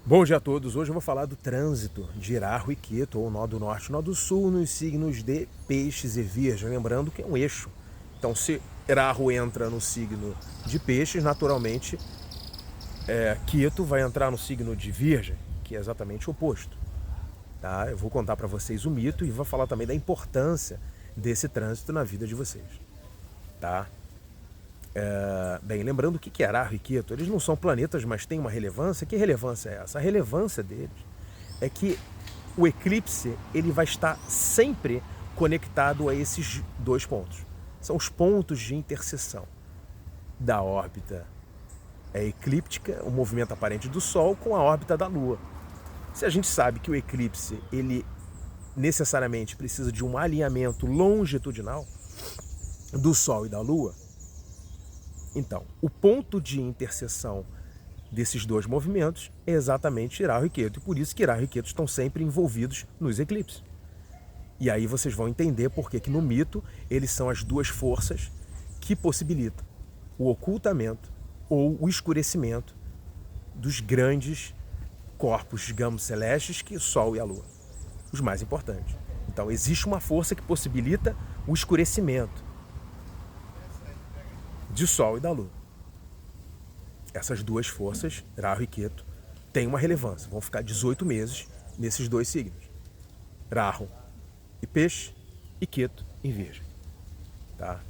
Bom dia a todos. Hoje eu vou falar do trânsito de Rahu e Ketu, ou nó do norte e nó do sul, nos signos de Peixes e Virgem. Lembrando que é um eixo. Então, se Rahu entra no signo de Peixes, naturalmente, Ketu vai entrar no signo de Virgem, que é exatamente o oposto. Tá? Eu vou contar para vocês o mito e vou falar também da importância desse trânsito na vida de vocês. Tá? Bem, lembrando o que é Rahu e Ketu, eles não são planetas, mas têm uma relevância. Que relevância é essa? A relevância deles é que o eclipse ele vai estar sempre conectado a esses dois pontos. São os pontos de interseção da órbita eclíptica, o movimento aparente do Sol, com a órbita da Lua. Se a gente sabe que o eclipse ele necessariamente precisa de um alinhamento longitudinal do Sol e da Lua, então, o ponto de interseção desses dois movimentos é exatamente Rahu e Ketu. E por isso que Rahu e Ketu estão sempre envolvidos nos eclipses. E aí vocês vão entender por que no mito eles são as duas forças que possibilitam o ocultamento ou o escurecimento dos grandes corpos, digamos, celestes, que é o Sol e a Lua. Os mais importantes. Então, existe uma força que possibilita o escurecimento de Sol e da Lua. Essas duas forças, Rahu e Ketu, têm uma relevância. Vão ficar 18 meses nesses dois signos. Rahu e Peixe e Ketu em Virgem. Tá?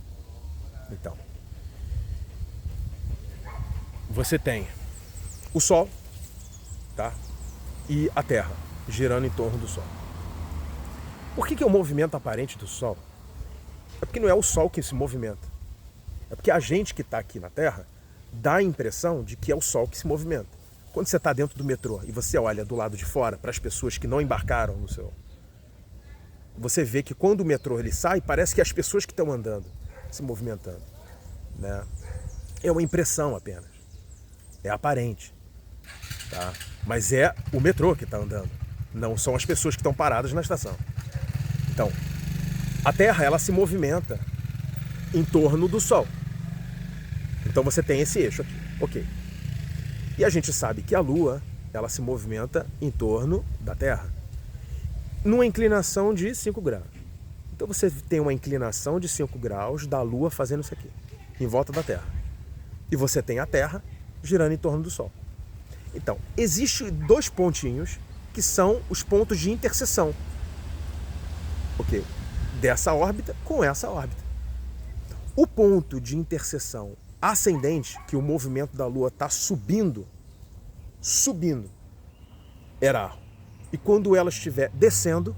Então, você tem o Sol, tá? E a Terra girando em torno do Sol. Por que é o movimento aparente do Sol? É porque não é o Sol que se movimenta. É porque a gente que está aqui na Terra dá a impressão de que é o Sol que se movimenta. Quando você está dentro do metrô e você olha do lado de fora para as pessoas que não embarcaram no seu... Você vê que quando o metrô ele sai, parece que é as pessoas que estão andando, se movimentando. Né? É uma impressão apenas. É aparente. Tá? Mas é o metrô que está andando. Não são as pessoas que estão paradas na estação. Então, a Terra ela se movimenta em torno do Sol. Então você tem esse eixo aqui, ok. E a gente sabe que a Lua, ela se movimenta em torno da Terra, numa inclinação de 5 graus. Então você tem uma inclinação de 5 graus da Lua fazendo isso aqui, em volta da Terra. E você tem a Terra girando em torno do Sol. Então, existem dois pontinhos que são os pontos de interseção, ok, dessa órbita com essa órbita. O ponto de interseção ascendente, que o movimento da Lua está subindo, é Rahu. E quando ela estiver descendo,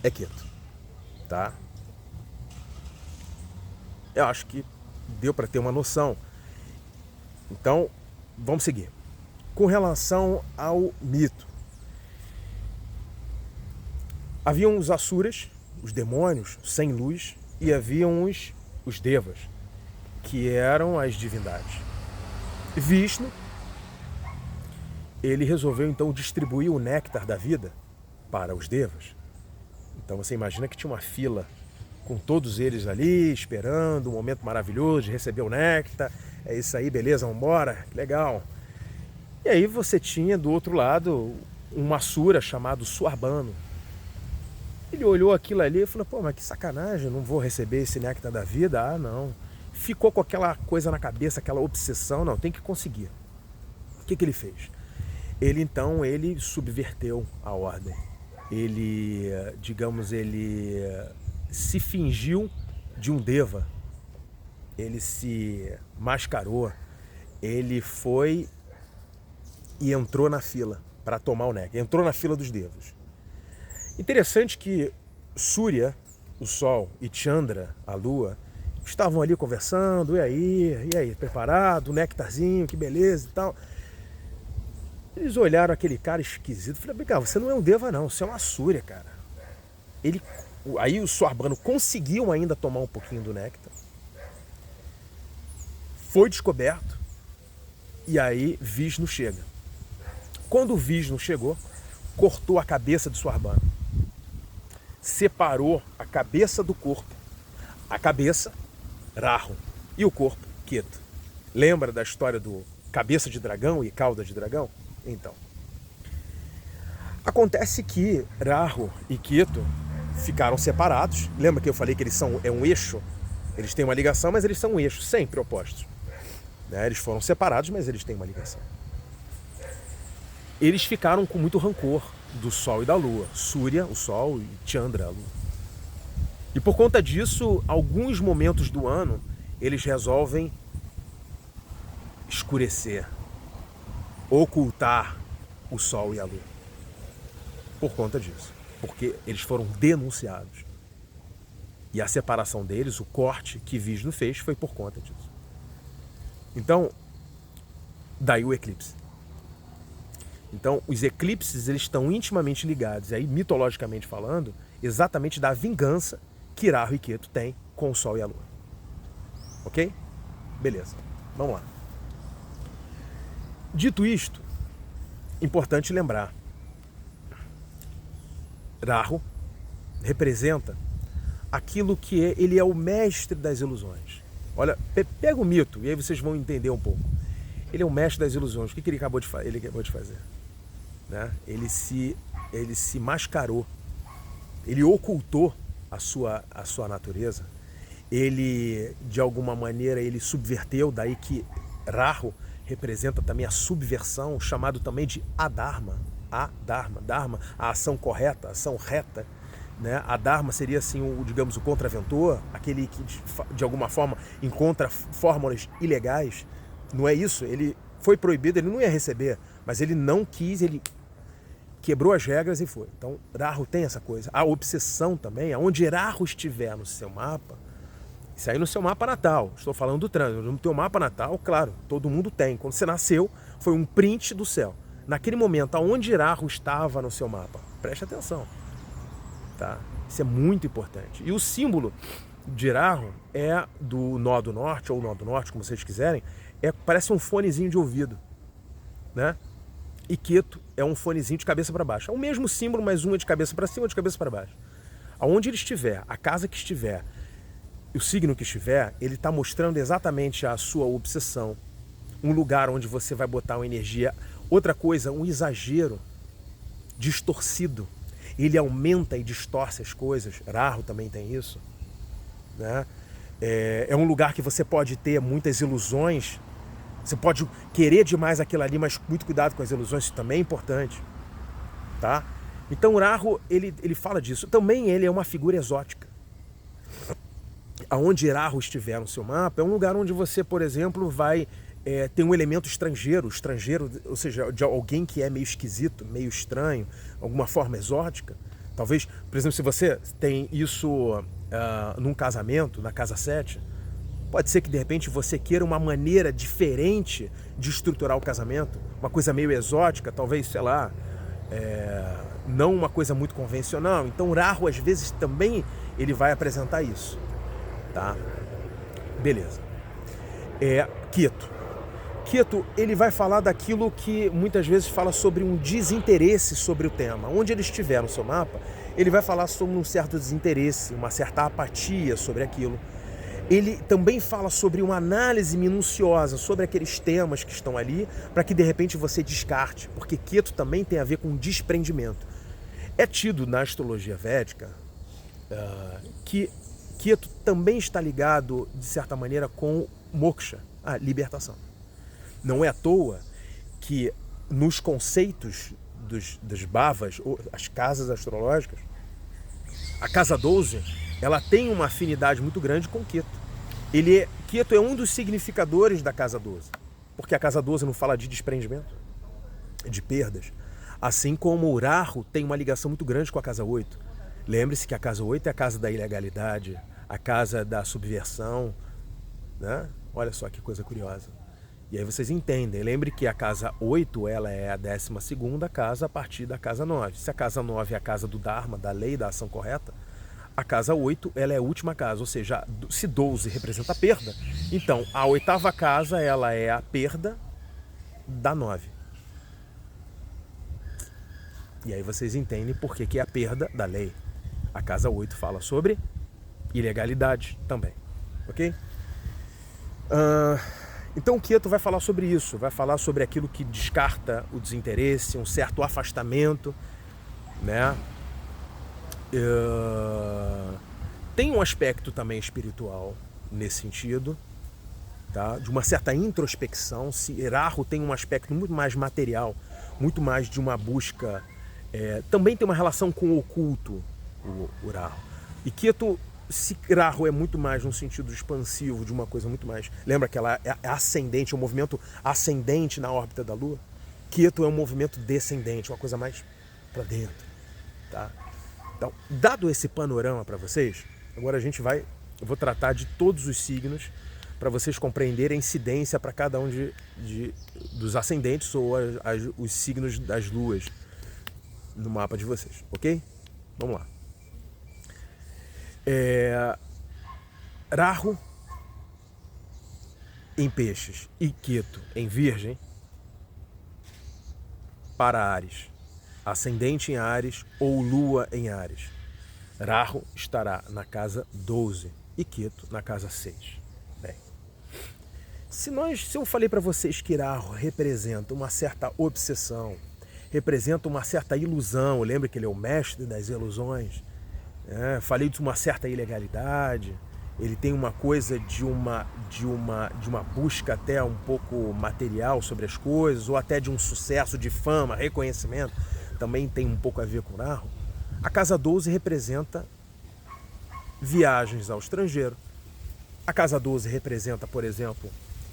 é Ketu. Tá? Eu acho que deu para ter uma noção. Então, vamos seguir. Com relação ao mito, haviam os Asuras, os demônios sem luz, e haviam os Devas, que eram as divindades. Vishnu, ele resolveu então distribuir o néctar da vida para os Devas. Então você imagina que tinha uma fila com todos eles ali, esperando um momento maravilhoso de receber o néctar. É isso aí, beleza, vamos embora, legal. E aí você tinha do outro lado um Asura chamado Suarbano. Ele olhou aquilo ali e falou, pô, mas que sacanagem, não vou receber esse néctar da vida? Ah, não. Ficou com aquela coisa na cabeça, aquela obsessão, não, tem que conseguir. O que ele fez? Ele subverteu a ordem. Ele, digamos, ele se fingiu de um Deva. Ele se mascarou. Ele foi e entrou na fila para tomar o néctar. Entrou na fila dos Devas. Interessante que Surya, o Sol, e Chandra, a Lua, estavam ali conversando, e aí, preparado, o néctarzinho, que beleza e tal. Eles olharam aquele cara esquisito e falaram, cara, você não é um Deva não, você é uma Surya, cara. Aí o Suarbano conseguiu ainda tomar um pouquinho do néctar. Foi descoberto, e aí Vishnu chega. Quando o Vishnu chegou, cortou a cabeça de Suarbano. Separou a cabeça do corpo. A cabeça, Rahu, e o corpo, Ketu. Lembra da história do cabeça de dragão e cauda de dragão? Então, acontece que Rahu e Ketu ficaram separados. Lembra que eu falei que eles é um eixo? Eles têm uma ligação, mas eles são um eixo, sempre opostos. Né? Eles foram separados, mas eles têm uma ligação. Eles ficaram com muito rancor do Sol e da Lua. Surya, o Sol, e Chandra, a Lua. E por conta disso, alguns momentos do ano, eles resolvem escurecer, ocultar o Sol e a Lua. Por conta disso. Porque eles foram denunciados. E a separação deles, o corte que Vishnu fez, foi por conta disso. Então, daí o eclipse. Então, os eclipses, eles estão intimamente ligados, aí mitologicamente falando, exatamente da vingança que Rahu e Ketu têm com o Sol e a Lua. Ok? Beleza. Vamos lá. Dito isto, importante lembrar, Rahu representa aquilo que ele é o mestre das ilusões. Olha, pega o mito e aí vocês vão entender um pouco. Ele é o mestre das ilusões. O que ele acabou de fazer? Né? Ele se mascarou. Ele ocultou a sua natureza. Ele, de alguma maneira, ele subverteu, daí que Rahu representa também a subversão, chamado também de adharma. Dharma, a ação correta, a ação reta. Né? A Dharma seria assim, digamos, o contraventor, aquele que de alguma forma encontra fórmulas ilegais. Não é isso, ele foi proibido, ele não ia receber, mas ele não quis, ele quebrou as regras e foi. Então Rahu tem essa coisa. A obsessão também, aonde Rahu estiver no seu mapa, isso aí no seu mapa natal, estou falando do trânsito, no teu mapa natal, claro, todo mundo tem. Quando você nasceu, foi um print do céu. Naquele momento, aonde Rahu estava no seu mapa, preste atenção. Tá? Isso é muito importante. E o símbolo de Rahu é do nó do norte, ou nó do norte, como vocês quiserem, parece um fonezinho de ouvido. Né? E Ketu é um fonezinho de cabeça para baixo. É o mesmo símbolo, mas um é de cabeça para cima, de cabeça para baixo. Aonde ele estiver, a casa que estiver, o signo que estiver, ele está mostrando exatamente a sua obsessão. Um lugar onde você vai botar uma energia. Outra coisa, um exagero distorcido. Ele aumenta e distorce as coisas. Rahu também tem isso. Né? É um lugar que você pode ter muitas ilusões. Você pode querer demais aquilo ali, mas muito cuidado com as ilusões, isso também é importante. Tá? Então Rahu, ele fala disso. Também ele é uma figura exótica. Aonde Rahu estiver no seu mapa, é um lugar onde você, por exemplo, vai ter um elemento estrangeiro, ou seja, de alguém que é meio esquisito, meio estranho, alguma forma exótica. Talvez, por exemplo, se você tem isso num casamento, na casa 7, pode ser que de repente você queira uma maneira diferente de estruturar o casamento, uma coisa meio exótica, talvez, sei lá, não uma coisa muito convencional. Então Rahu, às vezes, também ele vai apresentar isso. Tá? Beleza. Ketu, ele vai falar daquilo que muitas vezes fala sobre um desinteresse sobre o tema. Onde ele estiver no seu mapa, ele vai falar sobre um certo desinteresse, uma certa apatia sobre aquilo. Ele também fala sobre uma análise minuciosa sobre aqueles temas que estão ali, para que de repente você descarte, porque Ketu também tem a ver com desprendimento. É tido na astrologia védica que Ketu também está ligado, de certa maneira, com moksha, a libertação. Não é à toa que nos conceitos dos bhavas, ou as casas astrológicas, a casa 12, ela tem uma afinidade muito grande com Ketu. Ketu é um dos significadores da casa 12, porque a casa 12 não fala de desprendimento, de perdas. Assim como o Rahu tem uma ligação muito grande com a casa 8. Lembre-se que a casa 8 é a casa da ilegalidade, a casa da subversão, né? Olha só que coisa curiosa. E aí vocês entendem. Lembre que a casa 8 ela é a 12ª casa a partir da casa 9. Se a casa 9 é a casa do Dharma, da lei, da ação correta, a casa 8 ela é a última casa. Ou seja, se 12 representa a perda, então a 8ª casa ela é a perda da 9. E aí vocês entendem por que é a perda da lei. A casa 8 fala sobre ilegalidade também. Ok? Então o Ketu vai falar sobre isso, vai falar sobre aquilo que descarta o desinteresse, um certo afastamento, né? Tem um aspecto também espiritual nesse sentido, tá? De uma certa introspecção. Rahu tem um aspecto muito mais material, muito mais de uma busca. Também tem uma relação com o oculto, o Rahu. E Ketu, se Rahu é muito mais no sentido expansivo, de uma coisa muito mais. Lembra que ela é ascendente, é um movimento ascendente na órbita da Lua? Ketu é um movimento descendente, uma coisa mais para dentro, tá? Então, dado esse panorama para vocês, agora eu vou tratar de todos os signos para vocês compreenderem a incidência para cada um dos ascendentes ou os signos das luas no mapa de vocês, ok? Vamos lá. Rahu em peixes e Ketu em virgem para Áries, ascendente em Áries ou lua em Áries. Rahu estará na casa 12 e Ketu na casa 6. Bem, se eu falei para vocês que Rahu representa uma certa obsessão, representa uma certa ilusão, lembre que ele é o mestre das ilusões, falei de uma certa ilegalidade, ele tem uma coisa de uma busca até um pouco material sobre as coisas, ou até de um sucesso, de fama, reconhecimento, também tem um pouco a ver com Rahu. A casa 12 representa viagens ao estrangeiro. A casa 12 representa, por exemplo,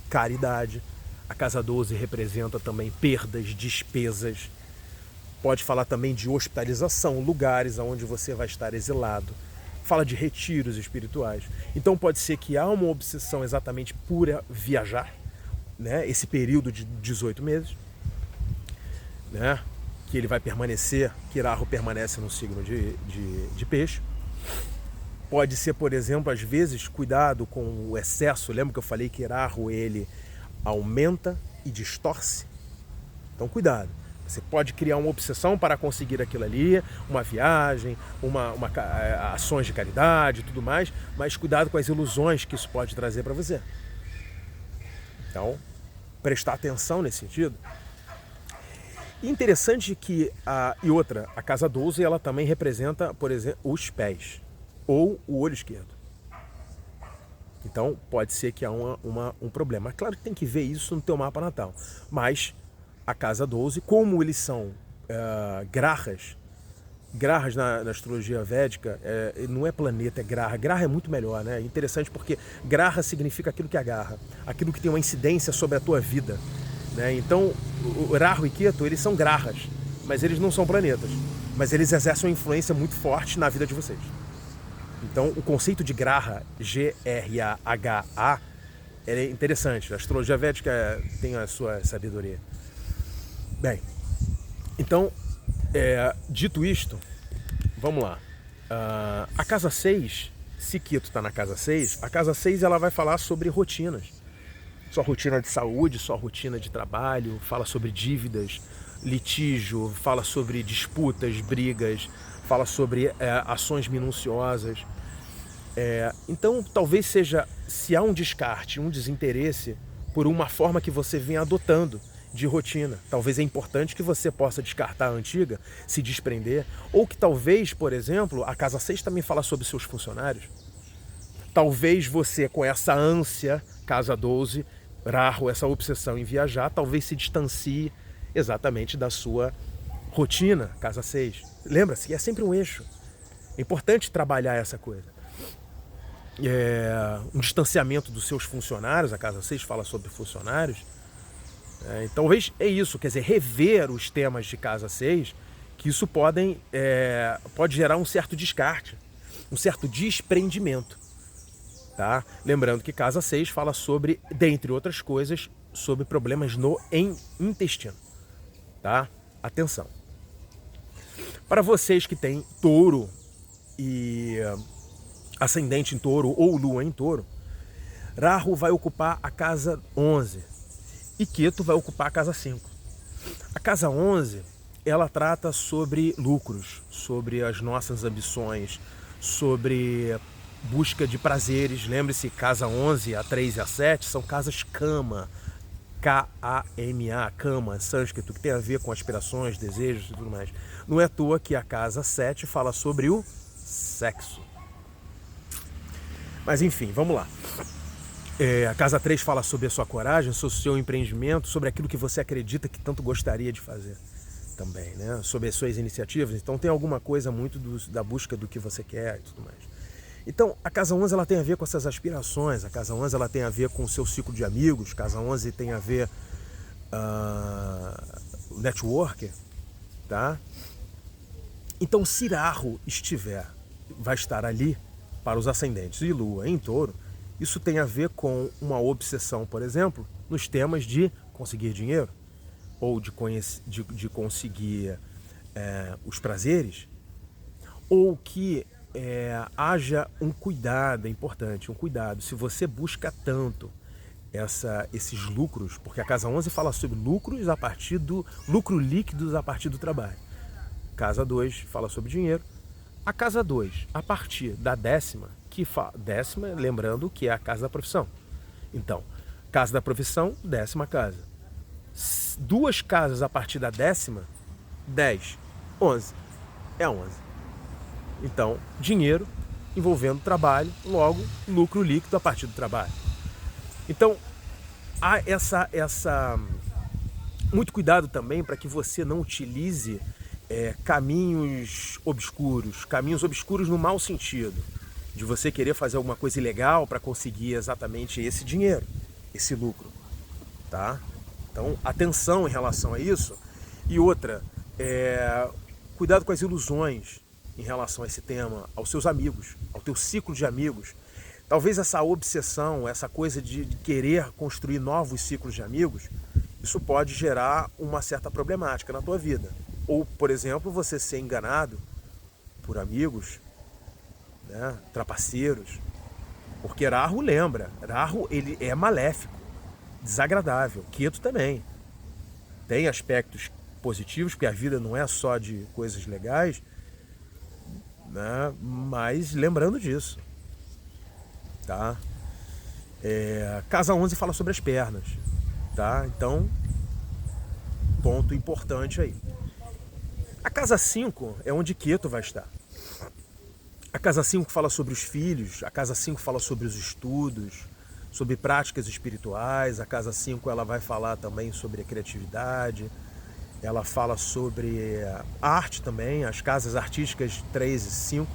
caridade. A casa 12 representa também perdas, despesas. Pode falar também de hospitalização, lugares onde você vai estar exilado. Fala de retiros espirituais. Então pode ser que há uma obsessão exatamente por viajar, né? Esse período de 18 meses, né? Que ele vai permanecer, que Rahu permanece no signo de peixe. Pode ser, por exemplo, às vezes, cuidado com o excesso. Lembra que eu falei que Rahu, ele aumenta e distorce? Então cuidado. Você pode criar uma obsessão para conseguir aquilo ali, uma viagem, ações de caridade e tudo mais, mas cuidado com as ilusões que isso pode trazer para você. Então, prestar atenção nesse sentido. E interessante que a casa 12, ela também representa, por exemplo, os pés ou o olho esquerdo. Então, pode ser que há um problema. Claro que tem que ver isso no teu mapa natal, mas a casa 12, como eles são grahas na astrologia védica, não é planeta, é graha. Graha é muito melhor, né? É interessante porque graha significa aquilo que agarra, aquilo que tem uma incidência sobre a tua vida, né? Então, o Rahu e Ketu, eles são grahas, mas eles não são planetas, mas eles exercem uma influência muito forte na vida de vocês. Então, o conceito de graha, G-R-A-H-A, é interessante. A astrologia védica tem a sua sabedoria. Bem, então, dito isto, vamos lá. A casa 6, se Ketu está na casa 6, a casa 6 ela vai falar sobre rotinas. Sua rotina de saúde, sua rotina de trabalho, fala sobre dívidas, litígio, fala sobre disputas, brigas, fala sobre ações minuciosas. Então, talvez seja, se há um descarte, um desinteresse por uma forma que você vem adotando de rotina. Talvez é importante que você possa descartar a antiga, se desprender, ou que talvez, por exemplo, a casa 6 também fala sobre seus funcionários. Talvez você, com essa ânsia, casa 12, Rahu, essa obsessão em viajar, talvez se distancie exatamente da sua rotina, casa 6. Lembra-se que é sempre um eixo. É importante trabalhar essa coisa. Um distanciamento dos seus funcionários, a casa 6 fala sobre funcionários. Então, talvez é isso, quer dizer, rever os temas de casa 6, que isso pode gerar um certo descarte, um certo desprendimento. Tá? Lembrando que casa 6 fala sobre, dentre outras coisas, sobre problemas no intestino. Tá? Atenção. Para vocês que têm touro e ascendente em touro ou lua em touro, Rahu vai ocupar a casa 11 e Ketu vai ocupar a casa 5. A casa 11, ela trata sobre lucros, sobre as nossas ambições, sobre busca de prazeres. Lembre-se, casa 11, a 3 e a 7 são casas Kama, K-A-M-A, Kama, sânscrito, que tem a ver com aspirações, desejos e tudo mais. Não é à toa que a casa 7 fala sobre o sexo. Mas enfim, vamos lá. A casa 3 fala sobre a sua coragem, sobre o seu empreendimento, sobre aquilo que você acredita que tanto gostaria de fazer também, né? Sobre as suas iniciativas. Então tem alguma coisa muito da busca do que você quer e tudo mais. Então a casa 11 ela tem a ver com essas aspirações, a casa 11 ela tem a ver com o seu ciclo de amigos, a casa 11 tem a ver network, tá? Então se Rahu vai estar ali para os ascendentes e Lua em Touro, isso tem a ver com uma obsessão, por exemplo, nos temas de conseguir dinheiro ou de conseguir os prazeres, ou que haja um cuidado, é importante, um cuidado. Se você busca tanto esses lucros, porque a casa 11 fala sobre lucros a partir do lucro líquidos a partir do trabalho. Casa 2 fala sobre dinheiro. A casa 2, a partir da décima, décima, lembrando que é a casa da profissão. Então, casa da profissão, 10ª casa. 2 casas a partir da 10ª, 10, 11, é 11. Então, dinheiro envolvendo trabalho, logo, lucro líquido a partir do trabalho. Então, há muito cuidado também para que você não utilize caminhos obscuros no mau sentido, de você querer fazer alguma coisa ilegal para conseguir exatamente esse dinheiro, esse lucro, tá? Então, atenção em relação a isso. E outra, cuidado com as ilusões em relação a esse tema, aos seus amigos, ao teu ciclo de amigos. Talvez essa obsessão, essa coisa de querer construir novos ciclos de amigos, isso pode gerar uma certa problemática na tua vida. Ou, por exemplo, você ser enganado por amigos, né, trapaceiros. Porque Rahu lembra, Rahu ele é maléfico, desagradável. Ketu também. Tem aspectos positivos, porque a vida não é só de coisas legais, né, mas lembrando disso. Tá? Casa 11 fala sobre as pernas. Tá? Então, ponto importante aí. A casa 5 é onde Ketu vai estar. A casa 5 fala sobre os filhos, a casa 5 fala sobre os estudos, sobre práticas espirituais, a casa 5 ela vai falar também sobre a criatividade, ela fala sobre arte também, as casas artísticas 3 e 5,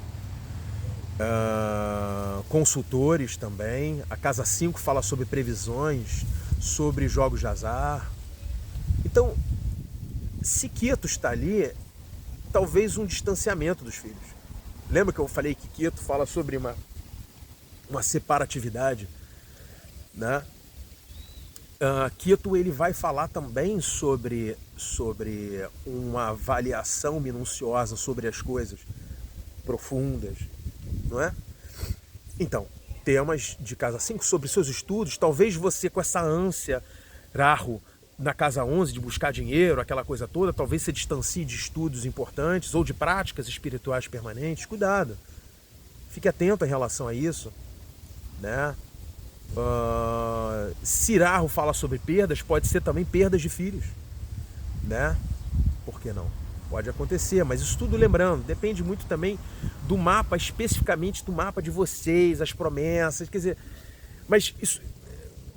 consultores também, a casa 5 fala sobre previsões, sobre jogos de azar. Então, se Ketu está ali, talvez um distanciamento dos filhos. Lembra que eu falei que Ketu fala sobre uma separatividade, né? Ketu ele vai falar também sobre uma avaliação minuciosa sobre as coisas profundas, não é? Então, temas de casa 5 sobre seus estudos, talvez você com essa ânsia, Rahu, na casa 11 de buscar dinheiro, aquela coisa toda, talvez se distancie de estudos importantes ou de práticas espirituais permanentes. Cuidado, fique atento em relação a isso, né? Se Rahu fala sobre perdas, pode ser também perdas de filhos, né? Por que não? Pode acontecer, mas isso tudo lembrando, depende muito também do mapa, especificamente do mapa de vocês, as promessas, quer dizer, mas isso,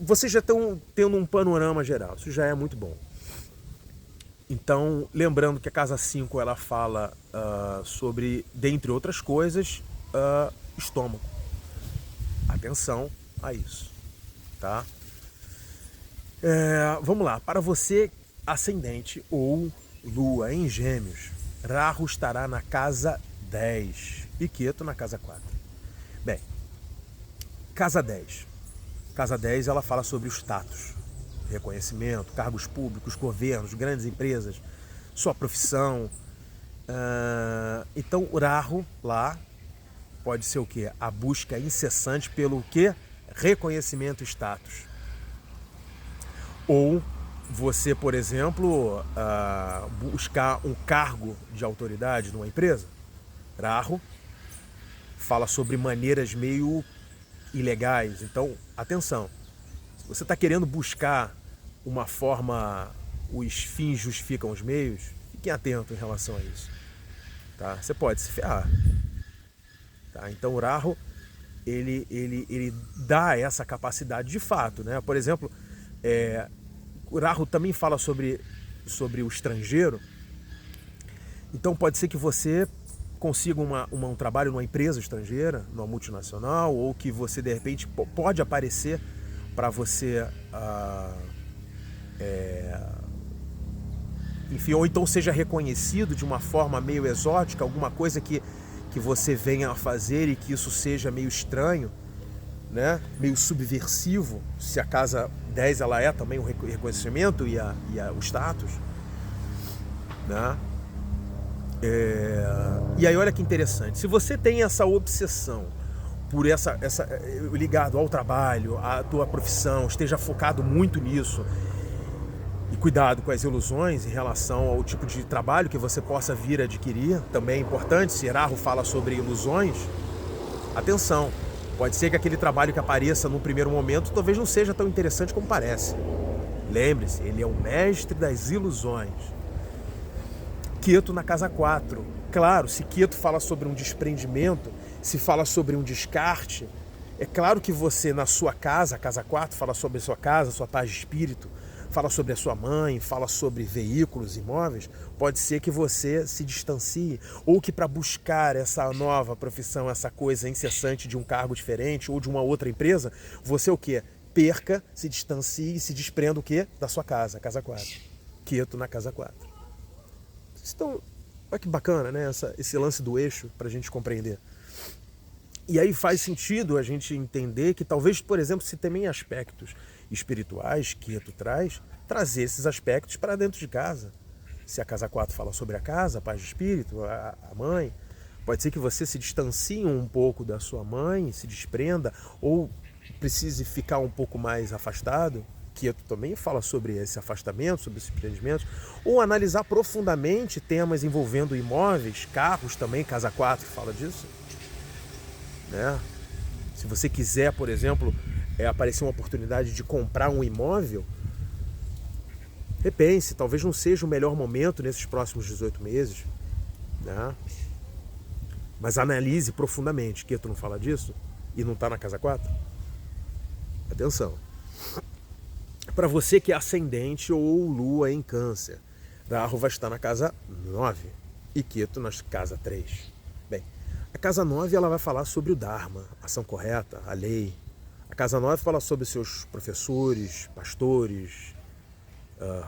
vocês já estão tendo um panorama geral, isso já é muito bom. Então, lembrando que a casa 5 ela fala sobre, dentre outras coisas, estômago. Atenção a isso, tá? Vamos lá, para você ascendente ou Lua em Gêmeos, Rahu estará na casa 10 e Ketu na casa 4. Bem, casa 10. Casa 10 ela fala sobre o status, reconhecimento, cargos públicos, governos, grandes empresas, sua profissão. Então o Rahu lá pode ser o quê? A busca incessante pelo quê? Reconhecimento e status. Ou você, por exemplo, buscar um cargo de autoridade numa empresa. Rahu fala sobre maneiras meio ilegais. Então, atenção, se você está querendo buscar uma forma, os fins justificam os meios, fiquem atentos em relação a isso. Tá? Você pode se ferrar. Tá? Então o Rahu, ele dá essa capacidade de fato. Né? Por exemplo, o Rahu também fala sobre o estrangeiro. Então pode ser que você consiga um trabalho numa empresa estrangeira, numa multinacional, ou que você de repente pode aparecer para você, enfim, ou então seja reconhecido de uma forma meio exótica, alguma coisa que você venha a fazer e que isso seja meio estranho, né? Meio subversivo, se a casa 10 ela é também o reconhecimento e o status, né? E aí olha que interessante, se você tem essa obsessão por essa ligado ao trabalho, à tua profissão, esteja focado muito nisso, e cuidado com as ilusões em relação ao tipo de trabalho que você possa vir a adquirir, também é importante. Se Rahu fala sobre ilusões, atenção, pode ser que aquele trabalho que apareça no primeiro momento talvez não seja tão interessante como parece. Lembre-se, ele é o mestre das ilusões. Ketu na casa 4. Claro, se Ketu fala sobre um desprendimento, se fala sobre um descarte, é claro que você na sua casa, a casa 4, fala sobre a sua casa, sua paz de espírito, fala sobre a sua mãe, fala sobre veículos, imóveis, pode ser que você se distancie, ou que para buscar essa nova profissão, essa coisa incessante de um cargo diferente ou de uma outra empresa, você o quê? Perca, se distancie e se desprenda o quê? Da sua casa, a casa 4. Ketu na casa 4. Então, olha que bacana, né? Esse lance do eixo para a gente compreender. E aí faz sentido a gente entender que talvez, por exemplo, se também aspectos espirituais que Ketu traz, trazer esses aspectos para dentro de casa. Se a casa 4 fala sobre a casa, a paz de espírito, a mãe, pode ser que você se distancie um pouco da sua mãe, se desprenda, ou precise ficar um pouco mais afastado. Ketu também fala sobre esse afastamento, sobre esses empreendimentos, ou analisar profundamente temas envolvendo imóveis, carros também, casa 4 fala disso. Né? Se você quiser, por exemplo, aparecer uma oportunidade de comprar um imóvel, repense, talvez não seja o melhor momento nesses próximos 18 meses, né? Mas analise profundamente. Ketu não fala disso e não está na casa 4? Atenção. Para você que é ascendente ou lua em câncer, Rahu vai estar na casa 9 e Ketu na casa 3. Bem, a casa 9 ela vai falar sobre o Dharma, a ação correta, a lei. A casa 9 fala sobre seus professores, pastores,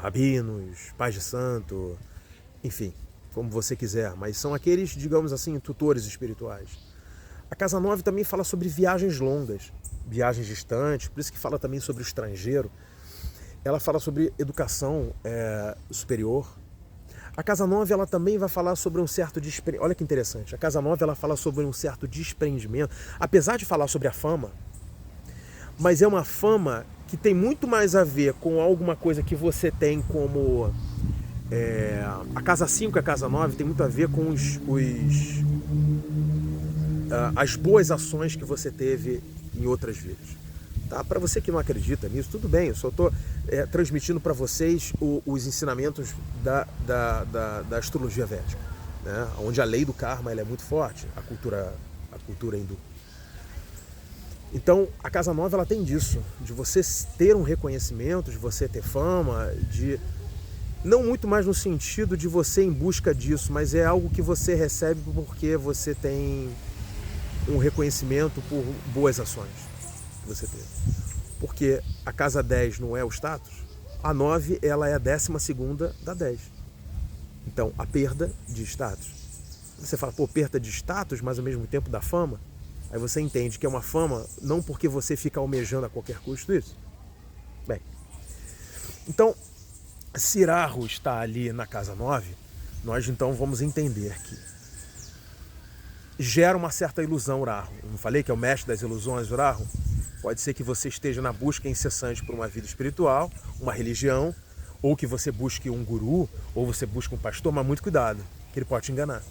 rabinos, pais de santo, enfim, como você quiser, mas são aqueles, digamos assim, tutores espirituais. A casa 9 também fala sobre viagens longas, viagens distantes, por isso que fala também sobre o estrangeiro. Ela fala sobre educação superior. A casa 9 ela também vai falar sobre um certo desprendimento. Olha que interessante, a casa 9 ela fala sobre um certo desprendimento, apesar de falar sobre a fama, mas é uma fama que tem muito mais a ver com alguma coisa que você tem como... a casa 5 e a casa 9 tem muito a ver com as boas ações que você teve em outras vidas. Tá? Para você que não acredita nisso, tudo bem, eu só estou transmitindo para vocês os ensinamentos da astrologia védica, né? Onde a lei do karma ela é muito forte, a cultura hindu. Então, a casa 9 ela tem disso, de você ter um reconhecimento, de você ter fama, não muito mais no sentido de você em busca disso, mas é algo que você recebe porque você tem um reconhecimento por boas ações que você teve. Porque a casa 10 não é o status, a 9 ela é a 12ª da 10. Então, a perda de status. Você fala, perda de status, mas ao mesmo tempo da fama. Aí você entende que é uma fama não porque você fica almejando a qualquer custo isso. Bem, então, se Rahu está ali na casa 9, nós então vamos entender que gera uma certa ilusão Rahu. Eu não falei que é o mestre das ilusões o Rahu? Pode ser que você esteja na busca incessante por uma vida espiritual, uma religião, ou que você busque um guru, ou você busque um pastor, mas muito cuidado, que ele pode te enganar.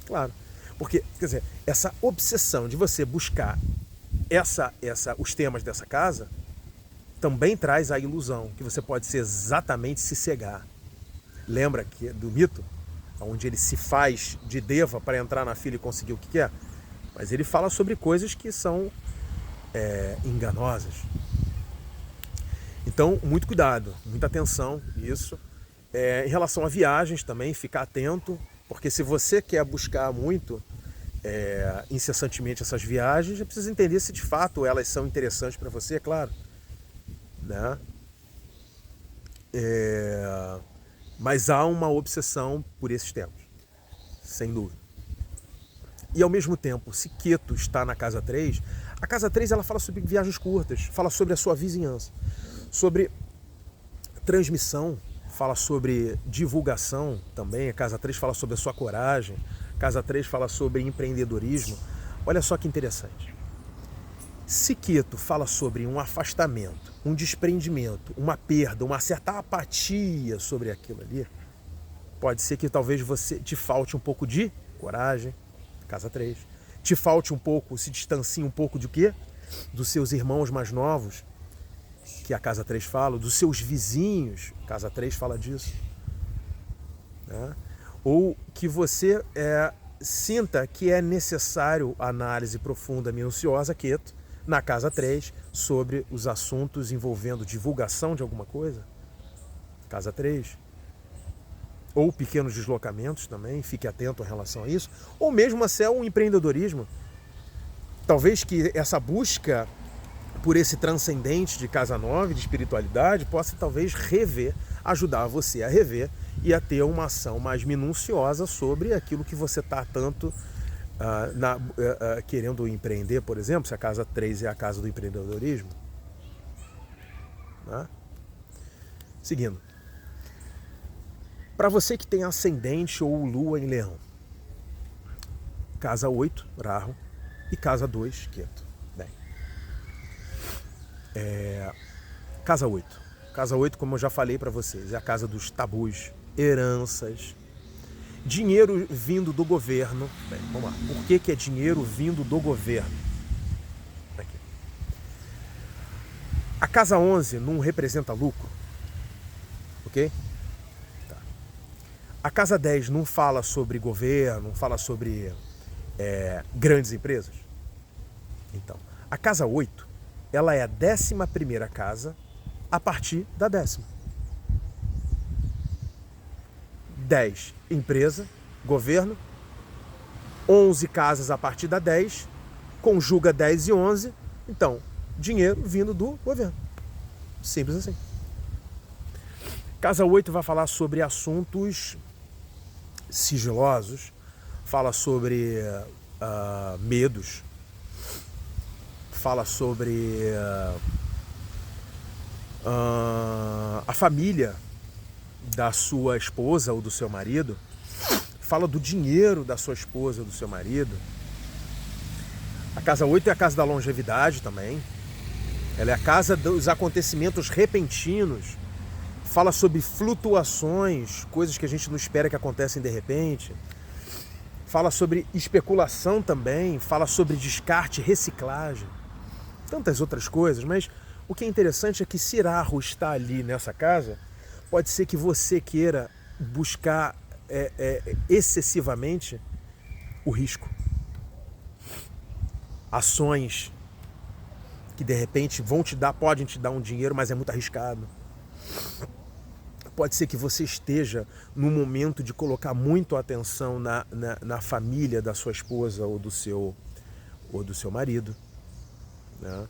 Claro. Porque, quer dizer, essa obsessão de você buscar os temas dessa casa também traz a ilusão que você pode ser exatamente se cegar. Lembra do mito? Onde ele se faz de deva para entrar na fila e conseguir o que quer? Mas ele fala sobre coisas que são enganosas. Então, muito cuidado, muita atenção nisso. Em relação a viagens também, ficar atento, porque se você quer buscar muito incessantemente essas viagens, você precisa entender se de fato elas são interessantes para você, é claro. Né? Mas há uma obsessão por esses temas, sem dúvida. E ao mesmo tempo, se Ketu está na casa 3, a casa 3 ela fala sobre viagens curtas, fala sobre a sua vizinhança, sobre transmissão, fala sobre divulgação também. A casa 3 fala sobre a sua coragem, a casa 3 fala sobre empreendedorismo. Olha só que interessante. Se Ketu fala sobre um afastamento, um desprendimento, uma perda, uma certa apatia sobre aquilo ali, pode ser que talvez você te falte um pouco de coragem, casa 3, te falte um pouco, se distancie um pouco de quê? Dos seus irmãos mais novos, que a casa 3 fala, dos seus vizinhos, casa 3 fala disso. Né? Ou que você sinta que é necessário análise profunda, minuciosa, Ketu, na casa 3, sobre os assuntos envolvendo divulgação de alguma coisa, casa 3. Ou pequenos deslocamentos também, fique atento em relação a isso. Ou mesmo até um empreendedorismo. Talvez que essa busca por esse transcendente de casa 9, de espiritualidade, possa talvez ajudar você a rever e a ter uma ação mais minuciosa sobre aquilo que você está tanto querendo empreender, por exemplo, se a casa 3 é a casa do empreendedorismo. Né? Seguindo. Para você que tem ascendente ou lua em Leão, casa 8, Rahu, e casa 2, Ketu. Bem, casa 8. Casa 8, como eu já falei para vocês, é a casa dos tabus, heranças, dinheiro vindo do governo. Bem, vamos lá. Por que é dinheiro vindo do governo? Aqui. A casa 11 não representa lucro, ok? A casa 10 não fala sobre governo, não fala sobre grandes empresas. Então, a casa 8, ela é a 11ª casa a partir da 10ª. 10, empresa, governo. 11 casas a partir da 10, conjuga 10 e 11. Então, dinheiro vindo do governo. Simples assim. Casa 8 vai falar sobre assuntos sigilosos, fala sobre medos, fala sobre a família da sua esposa ou do seu marido, fala do dinheiro da sua esposa ou do seu marido. A casa 8 é a casa da longevidade também, ela é a casa dos acontecimentos repentinos, fala sobre flutuações, coisas que a gente não espera que acontecem de repente. Fala sobre especulação também, fala sobre descarte, reciclagem. Tantas outras coisas, mas o que é interessante é que se Rahu está ali nessa casa, pode ser que você queira buscar excessivamente o risco. Ações que de repente podem te dar um dinheiro, mas é muito arriscado. Pode ser que você esteja no momento de colocar muito atenção na família da sua esposa ou do seu marido. Né?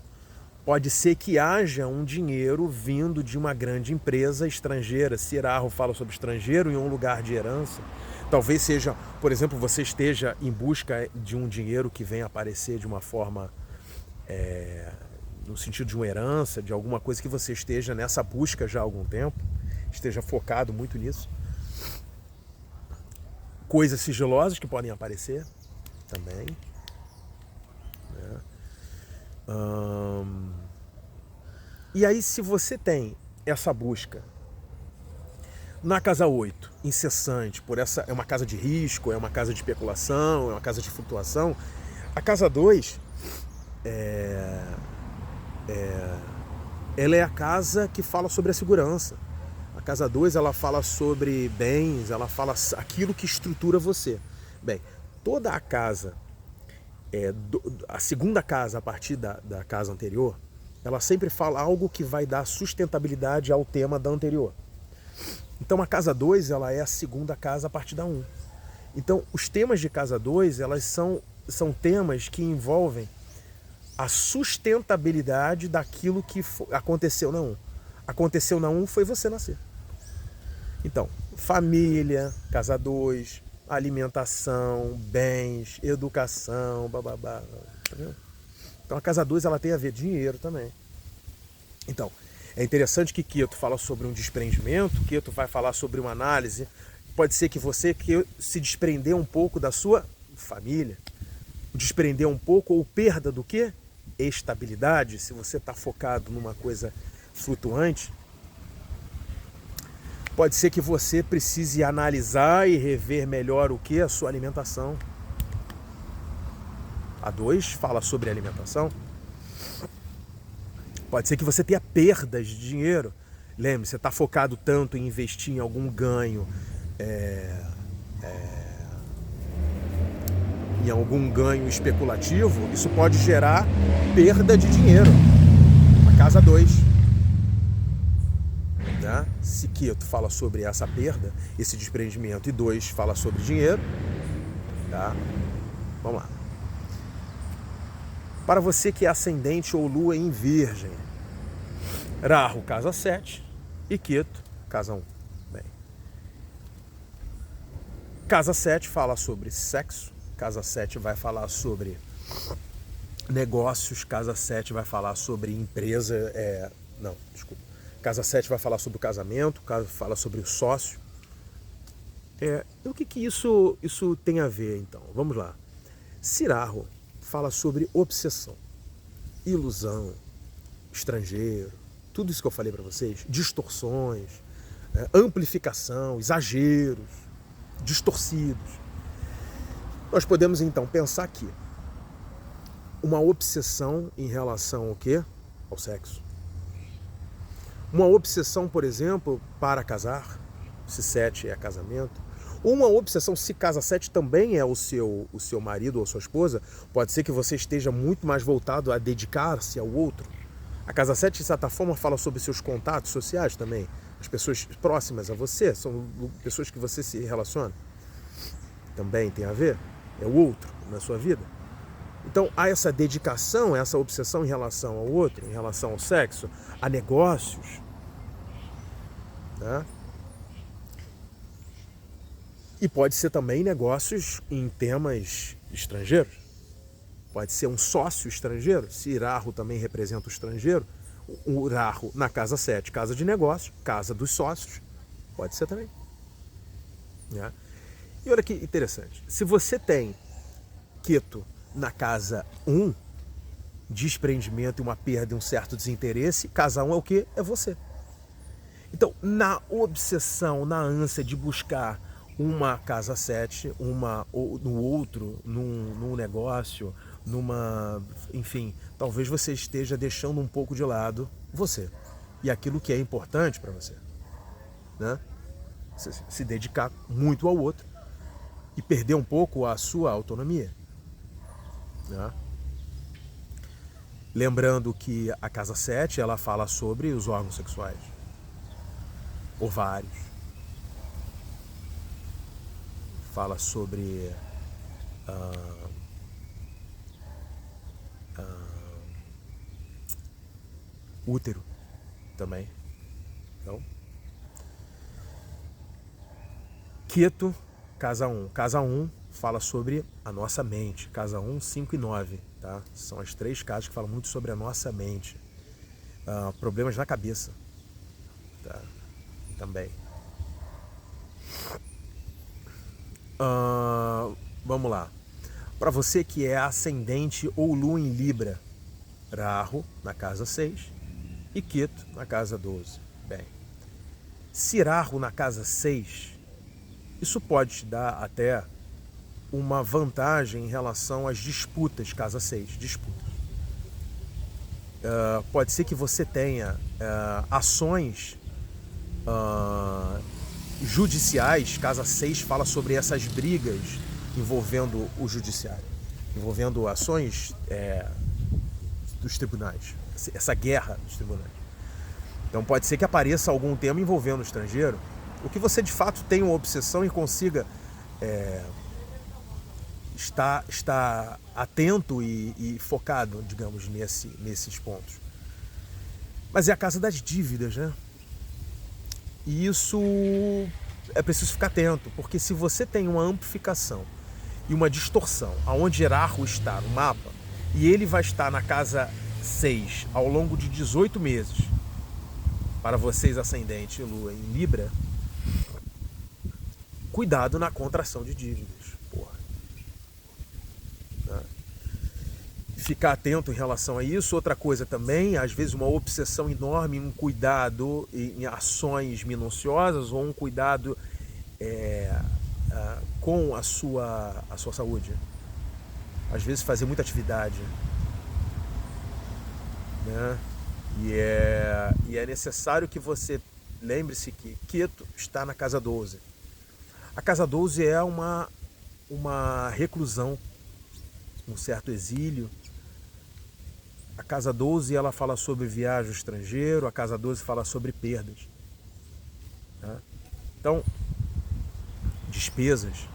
Pode ser que haja um dinheiro vindo de uma grande empresa estrangeira. Se Rahu fala sobre estrangeiro em um lugar de herança, talvez seja, por exemplo, você esteja em busca de um dinheiro que venha aparecer de uma forma, no sentido de uma herança, de alguma coisa que você esteja nessa busca já há algum tempo, esteja focado muito nisso. Coisas sigilosas que podem aparecer também. Né? E aí, se você tem essa busca Na casa 8, incessante, por essa é uma casa de risco, é uma casa de especulação, é uma casa de flutuação. A casa 2 ela é a casa que fala sobre a segurança. A casa 2 ela fala sobre bens, ela fala aquilo que estrutura você. Bem, toda a casa, a segunda casa a partir da casa anterior, ela sempre fala algo que vai dar sustentabilidade ao tema da anterior. Então a casa 2 ela é a segunda casa a partir da 1. Então os temas de casa 2 elas são temas que envolvem a sustentabilidade daquilo que aconteceu na 1. Aconteceu na 1 foi você nascer. Então, família, casa 2, alimentação, bens, educação, bababá. Tá vendo? Então a casa 2 ela tem a ver dinheiro também. Então, é interessante que Ketu fala sobre um desprendimento, Ketu vai falar sobre uma análise. Pode ser que você se desprender um pouco da sua família, desprender um pouco ou perda do quê? Estabilidade, se você está focado numa coisa flutuante. Pode ser que você precise analisar e rever melhor o que? A sua alimentação. A 2 fala sobre alimentação. Pode ser que você tenha perdas de dinheiro. Lembre, você está focado tanto em investir em algum ganho, em algum ganho especulativo, isso pode gerar perda de dinheiro. A casa 2. Né? Se Ketu fala sobre essa perda, esse desprendimento, e 2 fala sobre dinheiro, tá? Vamos lá. Para você que é ascendente ou lua em Virgem, Rahu, casa 7, e Ketu, casa 1. Bem. Casa 7 fala sobre sexo, casa 7 vai falar sobre negócios, casa 7 vai falar sobre empresa, casa 7 vai falar sobre o casamento, fala sobre o sócio. E o que isso tem a ver, então? Vamos lá. Rahu fala sobre obsessão, ilusão, estrangeiro, tudo isso que eu falei para vocês, distorções, amplificação, exageros, distorcidos. Nós podemos então pensar que uma obsessão em relação ao quê? Ao sexo. Uma obsessão, por exemplo, para casar, se 7 é casamento. Ou uma obsessão, se casa 7 também é o seu marido ou sua esposa, pode ser que você esteja muito mais voltado a dedicar-se ao outro. A casa 7, de certa forma, fala sobre seus contatos sociais também. As pessoas próximas a você, são pessoas que você se relaciona. Também tem a ver. É o outro na sua vida. Então há essa dedicação, essa obsessão em relação ao outro, em relação ao sexo, a negócios. Né? E pode ser também negócios em temas estrangeiros. Pode ser um sócio estrangeiro, se Rahu também representa o estrangeiro. O Rahu na casa 7, casa de negócios, casa dos sócios, pode ser também. Né? E olha que interessante, se você tem Ketu na casa 1, desprendimento e uma perda e um certo desinteresse, casa 1 é o quê? É você. Então, na obsessão, na ânsia de buscar uma casa 7, no outro, num negócio, enfim, talvez você esteja deixando um pouco de lado você e aquilo que é importante para você, né? Se dedicar muito ao outro e perder um pouco a sua autonomia, né? Lembrando que a casa 7 ela fala sobre os órgãos sexuais, ovários, fala sobre útero também. Então, Ketu, casa 1. Casa 1 fala sobre a nossa mente. Casa 1, 5 e 9. Tá? São as 3 casas que falam muito sobre a nossa mente. Problemas na cabeça. Tá? Também. Vamos lá. Para você que é ascendente ou lua em Libra, Rahu na casa 6 e Ketu na casa 12. Bem, Cirahu na casa 6, isso pode te dar até uma vantagem em relação às disputas, casa 6, disputas. Pode ser que você tenha ações judiciais, casa 6 fala sobre essas brigas envolvendo o judiciário, envolvendo ações dos tribunais, essa guerra dos tribunais. Então pode ser que apareça algum tema envolvendo o estrangeiro, o que você de fato tenha uma obsessão e consiga estar atento e focado, digamos, nesses pontos. Mas é a casa das dívidas, né? E isso é preciso ficar atento, porque se você tem uma amplificação e uma distorção aonde Rahu está no mapa, e ele vai estar na casa 6 ao longo de 18 meses, para vocês ascendente e lua em Libra, cuidado na contração de dívidas. Ficar atento em relação a isso. Outra coisa também, às vezes uma obsessão enorme, um cuidado em ações minuciosas ou um cuidado com a sua saúde. Às vezes fazer muita atividade, né? E é necessário que você lembre-se que Ketu está na casa 12. A casa 12 é uma reclusão, um certo exílio. A casa 12 ela fala sobre viagem ao estrangeiro, a casa 12 fala sobre perdas. Tá? Então, despesas.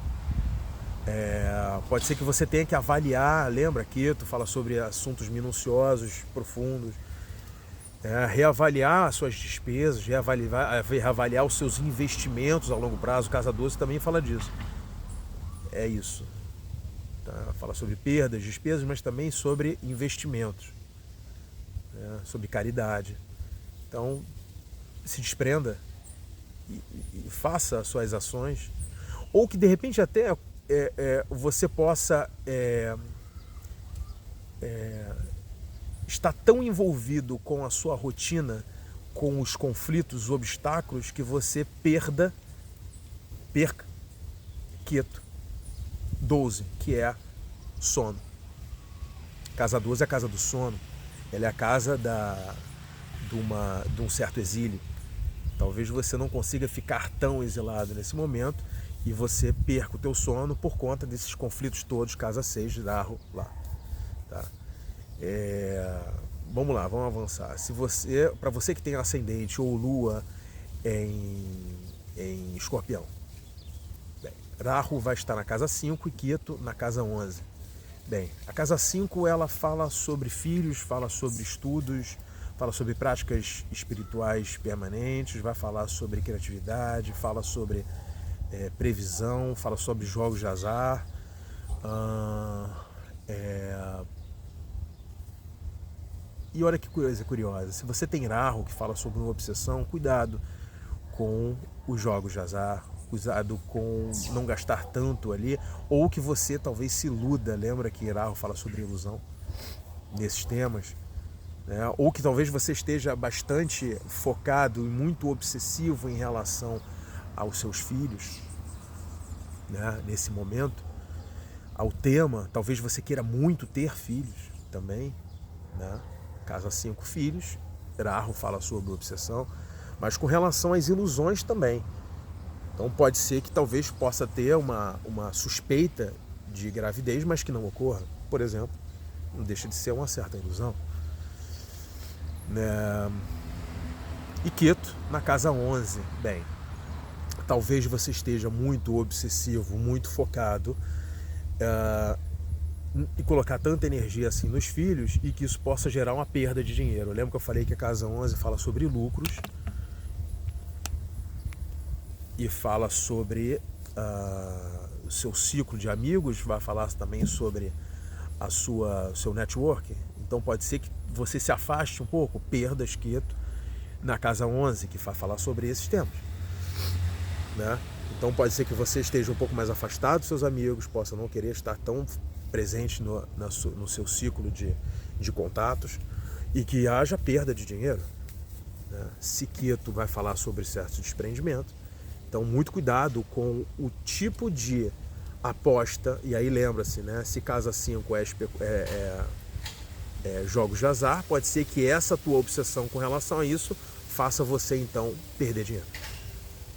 Pode ser que você tenha que avaliar, lembra, Ketu fala sobre assuntos minuciosos, profundos. Reavaliar as suas despesas, reavaliar os seus investimentos a longo prazo. Casa 12 também fala disso. É isso. Tá? Fala sobre perdas, despesas, mas também sobre investimentos. Sobre caridade. Então, se desprenda e faça as suas ações, ou que de repente até você possa estar tão envolvido com a sua rotina, com os conflitos, os obstáculos, que você perca Ketu 12, que é sono. Casa 12 é a casa do sono. Ela é a casa de um certo exílio. Talvez você não consiga ficar tão exilado nesse momento e você perca o teu sono por conta desses conflitos todos, casa 6 de Rahu lá. Tá? Vamos lá, vamos avançar. Para você que tem ascendente ou lua em Escorpião, bem, Rahu vai estar na casa 5 e Ketu na casa 11. Bem, a casa 5 ela fala sobre filhos, fala sobre estudos, fala sobre práticas espirituais permanentes, vai falar sobre criatividade, fala sobre previsão, fala sobre jogos de azar. E olha que coisa curiosa, se você tem Rahu que fala sobre uma obsessão, cuidado com os jogos de azar, cuidado com não gastar tanto ali, ou que você talvez se iluda. Lembra que Rahu fala sobre ilusão nesses temas, né? Ou que talvez você esteja bastante focado e muito obsessivo em relação aos seus filhos, né? Nesse momento, ao tema, talvez você queira muito ter filhos também, né? Casa 5 filhos, Rahu fala sobre obsessão, mas com relação às ilusões também. Então pode ser que talvez possa ter uma suspeita de gravidez, mas que não ocorra. Por exemplo, não deixa de ser uma certa ilusão. E Ketu na casa 11. Bem, talvez você esteja muito obsessivo, muito focado e colocar tanta energia assim nos filhos e que isso possa gerar uma perda de dinheiro. Lembra que eu falei que a casa 11 fala sobre lucros e fala sobre o seu ciclo de amigos, vai falar também sobre o seu network. Então pode ser que você se afaste um pouco, perdas, Ketu na casa 11, que vai falar sobre esses temas, né? Então pode ser que você esteja um pouco mais afastado dos seus amigos, possa não querer estar tão presente no seu ciclo de contatos e que haja perda de dinheiro, né? Se Queto vai falar sobre certo desprendimento. Então, muito cuidado com o tipo de aposta. E aí lembra-se, né? Se casa 5 é jogos de azar, pode ser que essa tua obsessão com relação a isso faça você, então, perder dinheiro.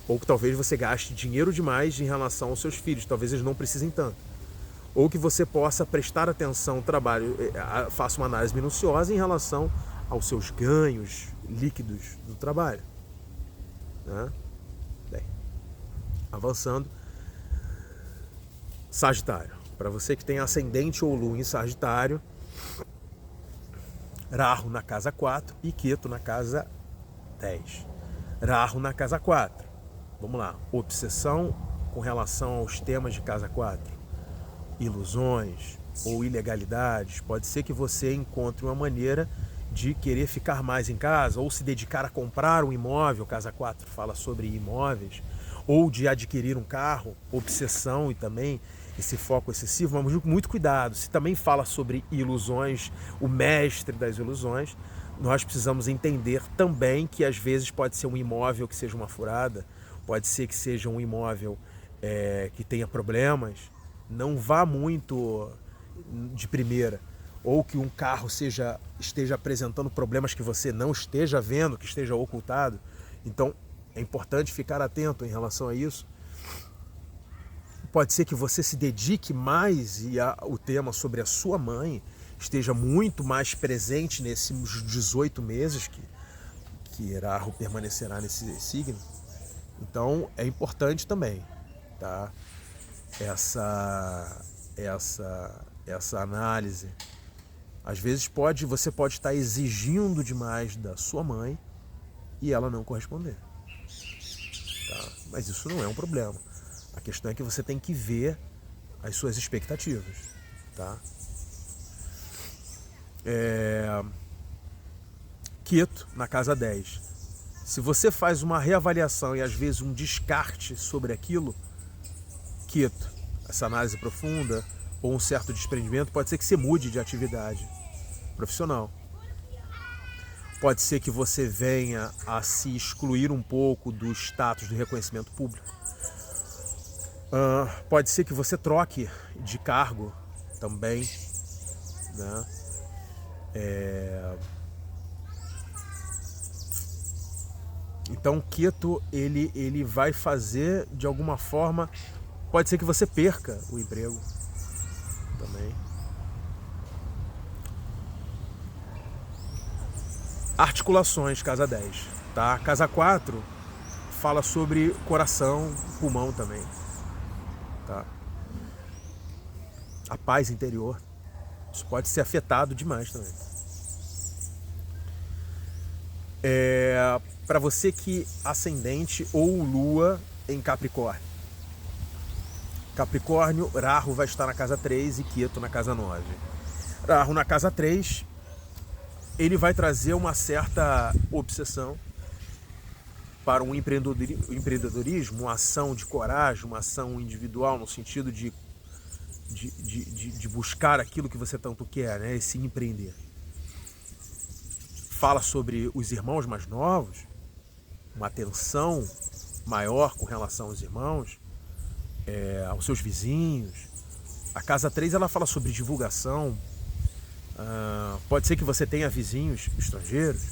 Ou que talvez você gaste dinheiro demais em relação aos seus filhos. Talvez eles não precisem tanto. Ou que você possa prestar atenção ao trabalho, faça uma análise minuciosa em relação aos seus ganhos líquidos do trabalho. Né? Bem, avançando. Sagitário. Para você que tem ascendente ou lua em Sagitário, Rahu na casa 4 e Queto na casa 10. Rahu na casa 4. Vamos lá. Obsessão com relação aos temas de casa 4. Ilusões ou ilegalidades. Pode ser que você encontre uma maneira de querer ficar mais em casa ou se dedicar a comprar um imóvel. Casa 4 fala sobre imóveis. Ou de adquirir um carro. Obsessão e também esse foco excessivo. Mas muito cuidado. Se também fala sobre ilusões, o mestre das ilusões, nós precisamos entender também que às vezes pode ser um imóvel que seja uma furada. Pode ser que seja um imóvel que tenha problemas. Não vá muito de primeira. Ou que um carro esteja apresentando problemas que você não esteja vendo, que esteja ocultado. Então, é importante ficar atento em relação a isso. Pode ser que você se dedique mais e o tema sobre a sua mãe esteja muito mais presente nesses 18 meses que Rahu permanecerá nesse signo. Então, é importante também, tá? Essa análise. Às vezes você pode estar exigindo demais da sua mãe e ela não corresponder. Tá? Mas isso não é um problema. A questão é que você tem que ver as suas expectativas. Tá? Queto na casa 10. Se você faz uma reavaliação e às vezes um descarte sobre aquilo, Queto, essa análise profunda ou um certo desprendimento, pode ser que você mude de atividade profissional. Pode ser que você venha a se excluir um pouco do status do reconhecimento público. Pode ser que você troque de cargo também, né? Então, Queto, ele vai fazer de alguma forma. Pode ser que você perca o emprego também. Articulações, casa 10. Tá? Casa 4 fala sobre coração, pulmão também. Tá? A paz interior. Isso pode ser afetado demais também. Para você que ascendente ou lua em Capricórnio. Capricórnio, Rahu vai estar na casa 3 e Queto na casa 9. Rahu na casa 3, ele vai trazer uma certa obsessão para um empreendedorismo, uma ação de coragem, uma ação individual no sentido de buscar aquilo que você tanto quer, né? Esse empreender. Fala sobre os irmãos mais novos, uma atenção maior com relação aos irmãos, aos seus vizinhos. A casa 3 ela fala sobre divulgação. Pode ser que você tenha vizinhos estrangeiros.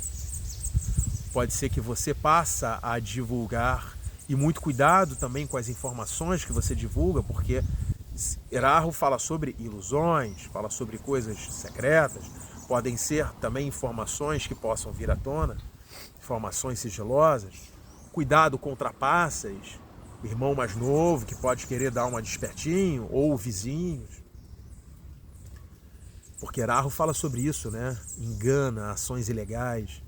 Pode ser que você passe a divulgar. E muito cuidado também com as informações que você divulga, porque Rahu fala sobre ilusões, fala sobre coisas secretas. Podem ser também informações que possam vir à tona, informações sigilosas. Cuidado com trapaças, irmão mais novo que pode querer dar uma despertinho, ou vizinhos. Porque Rahu fala sobre isso, né? Engana, ações ilegais.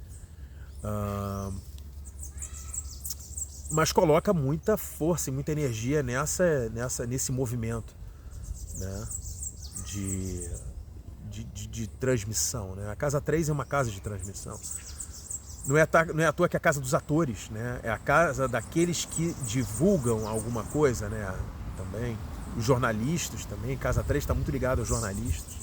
Mas coloca muita força e muita energia nesse movimento, né? De transmissão, né? A casa 3 é uma casa de transmissão. Não é à toa que é a casa dos atores, né? É a casa daqueles que divulgam alguma coisa, né? Também. Os jornalistas também. Casa 3 está muito ligado aos jornalistas.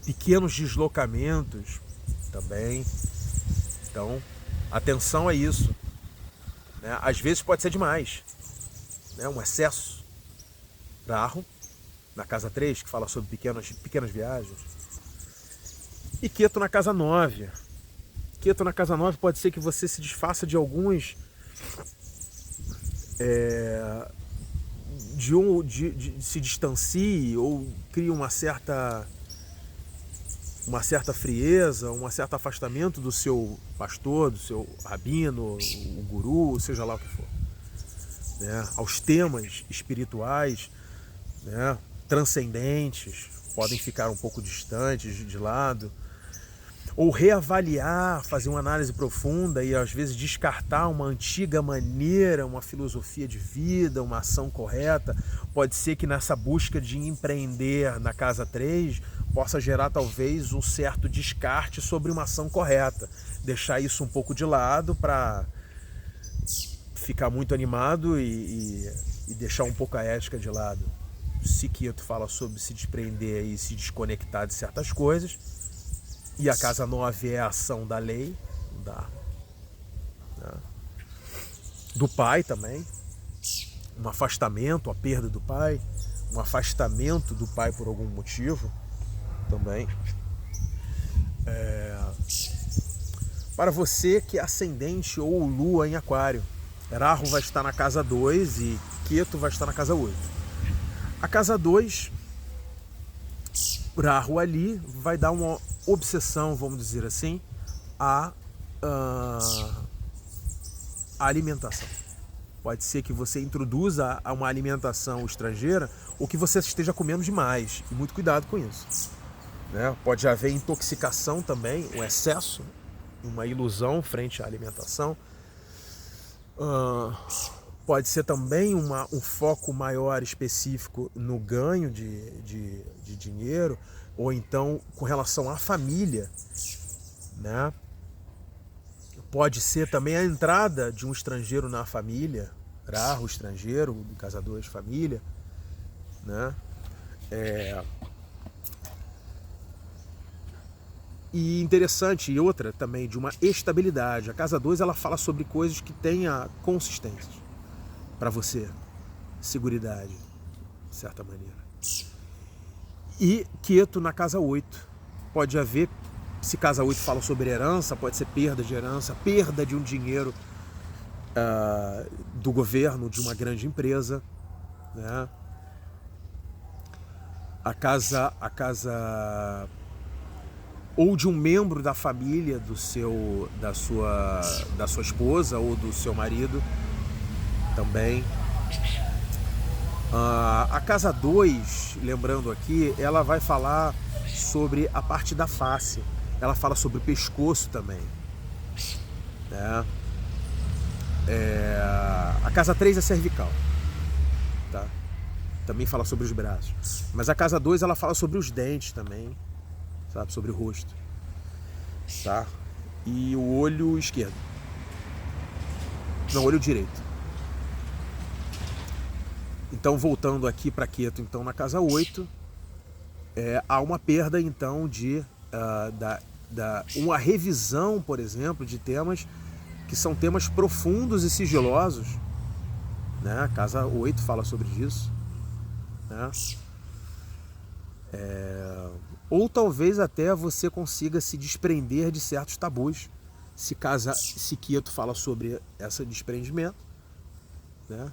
Pequenos deslocamentos também. Então, atenção a isso, né? Às vezes pode ser demais, né? Um excesso. Rahu, na casa 3, que fala sobre pequenas viagens. E Ketu na casa 9. Ketu na casa 9 pode ser que você se desfaça de alguns... se distancie ou crie uma certa frieza, um certo afastamento do seu pastor, do seu rabino, o guru, seja lá o que for, né? Aos temas espirituais, né, transcendentes, podem ficar um pouco distantes, de lado, ou reavaliar, fazer uma análise profunda e às vezes descartar uma antiga maneira, uma filosofia de vida, uma ação correta. Pode ser que nessa busca de empreender na casa 3 possa gerar talvez um certo descarte sobre uma ação correta, deixar isso um pouco de lado para ficar muito animado e deixar um pouco a ética de lado. Se Ketu fala sobre se desprender e se desconectar de certas coisas, e a casa 9 é a ação da lei, do pai também, um afastamento, a perda do pai, um afastamento do pai por algum motivo também. Para você que é ascendente ou lua em aquário, Rahu vai estar na casa 2 e Ketu vai estar na casa 8. A casa 2, Rahu ali vai dar uma obsessão, vamos dizer assim, à alimentação. Pode ser que você introduza a uma alimentação estrangeira ou que você esteja comendo demais. E muito cuidado com isso, né? Pode haver intoxicação também, um excesso, uma ilusão frente à alimentação. Pode ser também um foco maior específico no ganho de dinheiro, ou então com relação à família, né? Pode ser também a entrada de um estrangeiro na família, Rahu estrangeiro, do casa 2 família, né? E interessante, e outra também, de uma estabilidade. A casa 2 ela fala sobre coisas que tenha consistência para você, seguridade, de certa maneira. E Ketu na casa 8. Pode haver, se casa 8 fala sobre herança, pode ser perda de herança, perda de um dinheiro do governo, de uma grande empresa, né? A casa ou de um membro da família da sua esposa ou do seu marido também. A casa 2, lembrando aqui, ela vai falar sobre a parte da face. Ela fala sobre o pescoço também, né? A casa 3 é cervical, tá? Também fala sobre os braços. Mas a casa 2 ela fala sobre os dentes também, sabe? Sobre o rosto, tá? E o olho esquerdo. Não, olho direito. Então, voltando aqui para Ketu, então, na casa 8, há uma perda, então, uma revisão, por exemplo, de temas que são temas profundos e sigilosos, né? A casa 8 fala sobre isso, né? Ou talvez até você consiga se desprender de certos tabus, se Ketu fala sobre esse desprendimento, né?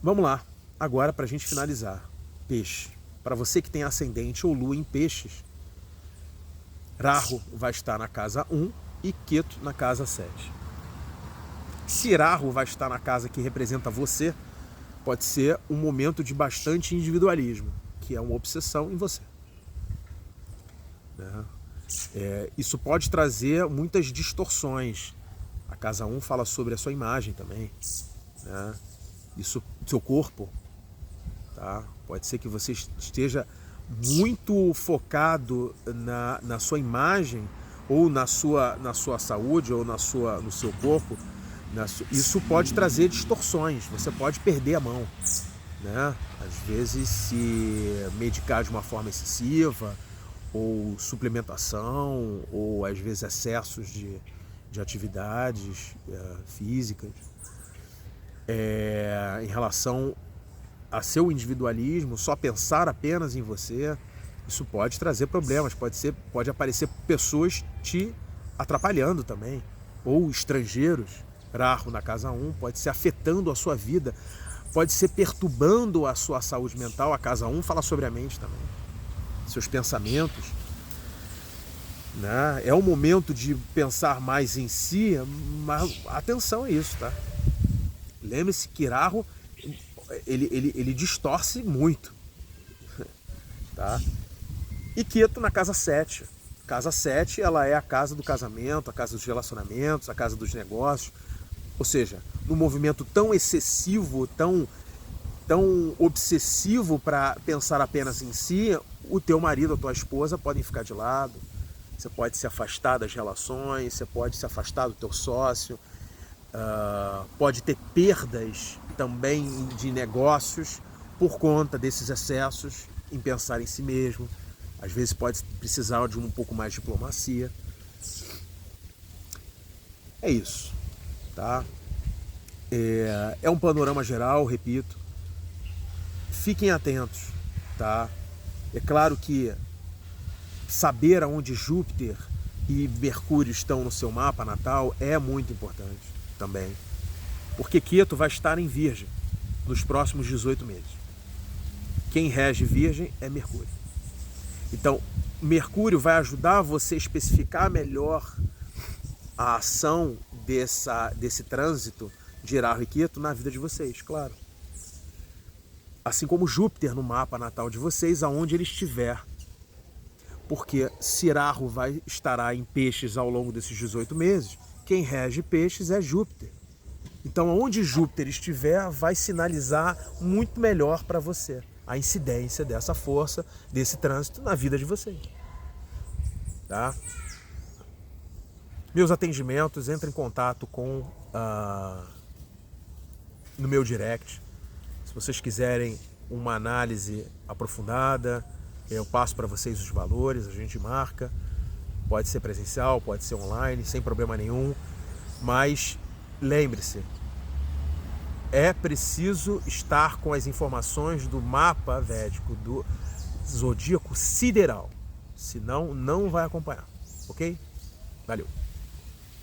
Vamos lá, agora para a gente finalizar. Peixe. Para você que tem ascendente ou lua em peixes, Rahu vai estar na casa 1 e Ketu na casa 7. Se Rahu vai estar na casa que representa você, pode ser um momento de bastante individualismo, que é uma obsessão em você, né? Isso pode trazer muitas distorções. A casa 1 fala sobre a sua imagem também, né? Isso, seu corpo, tá? Pode ser que você esteja muito focado na sua imagem ou na sua saúde ou no seu corpo. Isso pode trazer distorções, você pode perder a mão, né? Às vezes se medicar de uma forma excessiva ou suplementação, ou às vezes excessos de atividades físicas. Em relação a seu individualismo, só pensar apenas em você, isso pode trazer problemas, pode aparecer pessoas te atrapalhando também, ou estrangeiros, Rahu na casa 1, pode ser afetando a sua vida, pode ser perturbando a sua saúde mental. A casa 1 fala sobre a mente também, seus pensamentos, né? É o momento de pensar mais em si, mas atenção a isso, tá? Lembre-se que Rahu, ele distorce muito, tá? E Ketu na casa 7. Casa 7, ela é a casa do casamento, a casa dos relacionamentos, a casa dos negócios. Ou seja, num movimento tão excessivo, tão obsessivo para pensar apenas em si, o teu marido, a tua esposa podem ficar de lado, você pode se afastar das relações, você pode se afastar do teu sócio, pode ter perdas também de negócios por conta desses excessos em pensar em si mesmo. Às vezes pode precisar de um pouco mais de diplomacia. É isso, tá? É um panorama geral, repito. Fiquem atentos, tá? É claro que saber aonde Júpiter e Mercúrio estão no seu mapa natal é muito importante também. Porque Ketu vai estar em Virgem nos próximos 18 meses. Quem rege Virgem é Mercúrio. Então, Mercúrio vai ajudar você a especificar melhor a ação desse trânsito de Rahu e Ketu na vida de vocês, claro. Assim como Júpiter no mapa natal de vocês, aonde ele estiver. Porque se Rahu estará em Peixes ao longo desses 18 meses, quem rege Peixes é Júpiter. Então, onde Júpiter estiver, vai sinalizar muito melhor para você a incidência dessa força, desse trânsito na vida de vocês. Tá? Meus atendimentos, entre em contato no meu direct. Se vocês quiserem uma análise aprofundada, eu passo para vocês os valores, a gente marca. Pode ser presencial, pode ser online, sem problema nenhum. Mas lembre-se, é preciso estar com as informações do mapa védico, do zodíaco sideral. Senão, não vai acompanhar. Ok? Valeu!